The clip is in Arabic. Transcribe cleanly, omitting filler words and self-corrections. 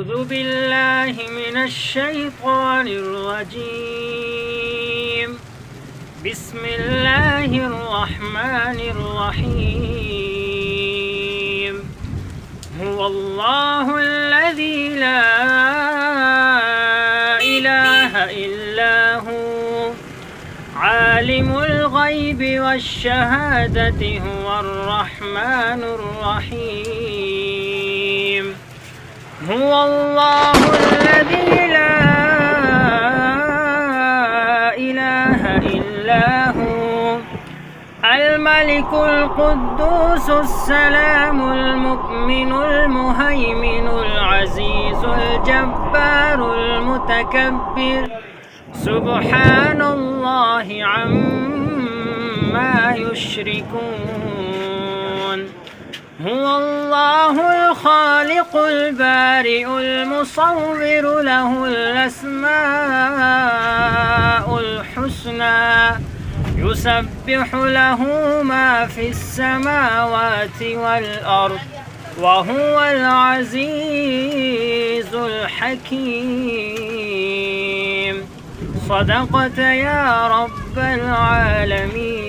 أعوذ بالله من الشيطان الرجيم. بسم الله الرحمن الرحيم. هو الله الذي لا إله إلا هو عالم الغيب والشهادة هو الرحمن الرحيم. هو الله الذي لا إله إلا هو الملك القدوس السلام المؤمن المهيمن العزيز الجبار المتكبر سبحان الله عما يشركون. هو الله الخالق البارئ المصور له الأسماء الحسنى يسبح له ما في السماوات والأرض وهو العزيز الحكيم. صدقت يا رب العالمين.